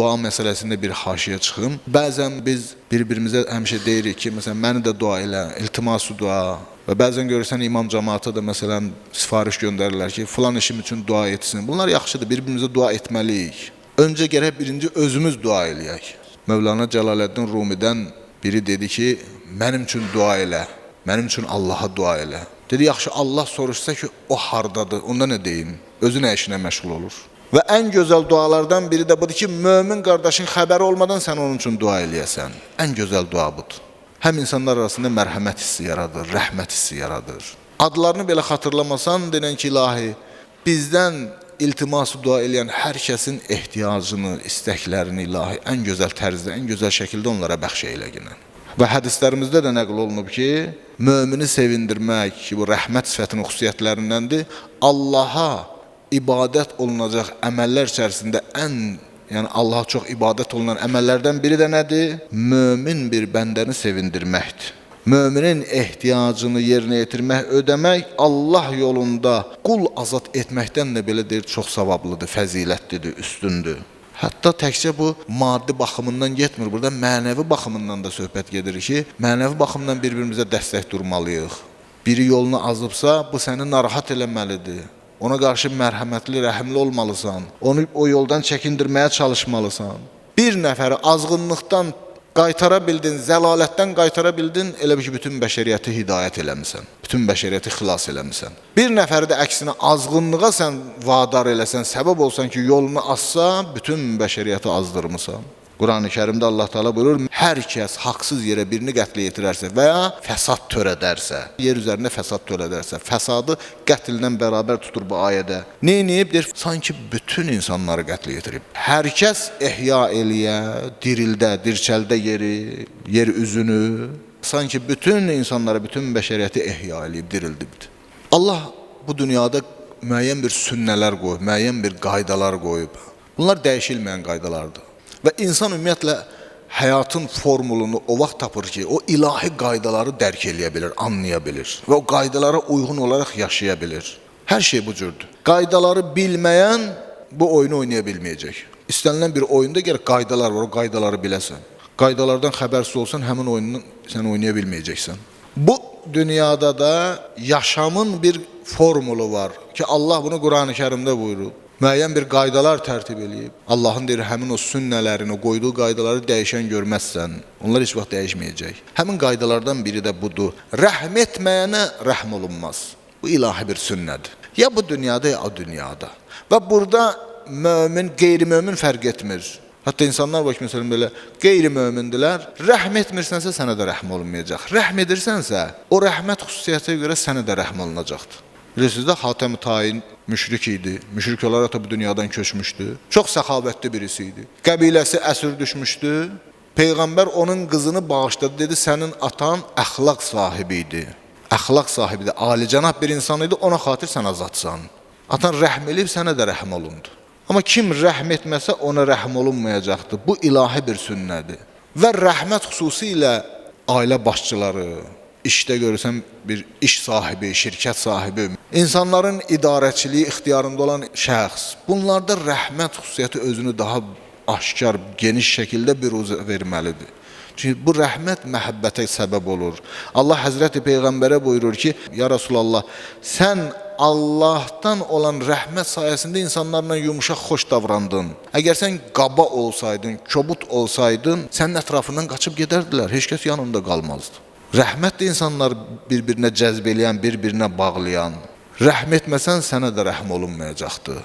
dua məsələsində bir haşiyə çıxım. Bəzən biz bir-birimizə həmişə deyirik ki, məsələn, məni də dua elə, iltiması dua. Və bəzən görürsən imam cəmaata da məsələn sifariş göndərirlər ki, filan işim üçün dua etsin. Bunlar yaxşıdır, bir-birimizə dua etməliyik. Öncə gərək birinci özümüz dua eləyək. Mövlana Cəlaləddin Rumidən biri dedi ki, mənim üçün dua elə, mənim üçün Allaha dua elə. Dedi, yaxşı Allah soruşsa ki, o hardadır, onda nə deyim? Özü nə işinə məşğul olur. Və ən gözəl dualardan biri də budur ki, mömin qardaşın xəbəri olmadan sən onun üçün dua eləyəsən. Ən gözəl dua budur. Həm insanlar arasında mərhəmət hissi yaradır, rəhmət hissi yaradır. Adlarını belə xatırlamasan, denən ki, ilahi, bizdən iltiması dua eləyən hər kəsin ehtiyacını, istəklərini ilahi ən gözəl tərzdə, ən gözəl şəkildə onlara bəxş eyləginən. Və hədislərimizdə də nəql olunub ki, mömini sevindirmək ki, bu rəhmət sifətinin xüsusiyyətlərindəndir. Allaha ibadət olunacaq əməllər içərisində yəni Allaha çox ibadət olunan əməllərdən biri də nədir? Mömin bir bəndəni sevindirməkdir. Möminin ehtiyacını yerinə yetirmək, ödəmək Allah yolunda qul azad etməkdən də belə deyir, çox savablıdır, fəzilətlidir, üstündür. Hətta təkcə bu maddi baxımından getmir, burada mənəvi baxımından da söhbət gedir ki, mənəvi baxımdan bir-birimizə dəstək durmalıyıq. Biri yolunu azıbsa, bu səni narahat eləməlidir. Ona qarşı mərhəmətli, rəhimli olmalısan. Onu o yoldan çəkindirməyə çalışmalısan. Bir nəfəri azğınlıqdan qaytara bildin, zəlalətdən qaytara bildin, elə bir ki, bütün bəşəriyyəti hidayət eləmisən. Bütün bəşəriyyəti xilas eləmisən. Bir nəfəri də əksinə azğınlığa sən vadar eləsən, səbəb olsan ki, yolunu azsa, bütün bəşəriyyəti azdırmısan. Quran-ı Kərimdə Allah Teala buyurur, hər kəs haqsız yerə birini qətlə yetirərsə və ya fəsad törədərsə, yer üzərində fəsad törədərsə, fəsadı qətllə bərabər tutur bu ayədə. Neyib? Sanki bütün insanları qətlə yetirib. Hər kəs ehya eləyə, dirildə, dirçəldə yer üzünü, sanki bütün insanları, bütün bəşəriyyəti ehya eləyib, dirildibdir. Allah bu dünyada müəyyən bir sünnələr qoyub, müəyyən bir qaydalar qoyub. Bunlar dəyişilməyən qaydalardır. Və insan ümumiyyətlə həyatın formulunu o vaxt tapır ki, o ilahi qaydaları dərk eləyə bilir, anlaya bilir və o qaydalara uyğun olaraq yaşaya bilir. Hər şey bu cürdür. Qaydaları bilməyən bu oyunu oynaya bilməyəcək. İstənilən bir oyunda gərək qaydalar var, o qaydaları biləsən. Qaydalardan xəbərsiz olsan, həmin oyunu sən oynaya bilməyəcəksən. Bu dünyada da yaşamın bir formulu var ki, Allah bunu Quran-ı Kərimdə buyurub. Müəyyən bir qaydalar tərtib eləyib. Allahın deyir, həmin o sünnələrini, qoyduğu qaydaları dəyişən görməzsən. Onlar heç vaxt dəyişməyəcək. Həmin qaydalardan biri də budur. Rəhm etməyənə rəhm olunmaz. Bu ilahi bir sünnədir. Ya bu dünyada, ya o dünyada. Və burada mömin, qeyri-mömin fərq etmir. Hətta insanlar bax, məsələn, belə qeyri-mömindilər. Rəhm etmirsənsə, sənə də rəhm olunmayacaq. Rəhm edirsənsə, o rəhmət xüsusiyyətinə görə sənə də rəhm olunacaqdır. Bilirsiniz də, Hatəm-i Tayin müşrik idi. Müşrik olaraq da bu dünyadan köçmüşdü. Çox səxavətli birisi idi. Qəbiləsi əsir düşmüşdü. Peyğəmbər onun qızını bağışladı. Dedi, sənin atan əxlaq sahibi idi. Əxlaq sahibi idi. Alicənab bir insan idi. Ona xatir sən azadsan. Atan rəhm eləyib, sənə də rəhm olundu. Amma kim rəhm etməsə, ona rəhm olunmayacaqdır. Bu ilahi bir sünnədir. Və rəhmət xüsusilə ailə başçıları, İşdə görürsən bir iş sahibi, şirkət sahibi, insanların idarəçiliyi ixtiyarında olan şəxs. Bunlarda rəhmət xüsusiyyəti özünü daha aşkar, geniş şəkildə büruzə verməlidir. Çünki bu rəhmət məhəbbətə səbəb olur. Allah Həzrəti Peyğəmbərə buyurur ki, ya Rasulallah, sən Allahdan olan rəhmət sayəsində insanlarla yumuşaq, xoş davrandın. Əgər sən qaba olsaydın, kobud olsaydın, sənin ətrafından qaçıb gedərdilər, heç kəs yanında qalmazdı. Rəhmət də insanlar bir-birinə cəzb eləyən, bir-birinə bağlayan. Rəhm etməsən, sənə də rəhm olunmayacaqdır.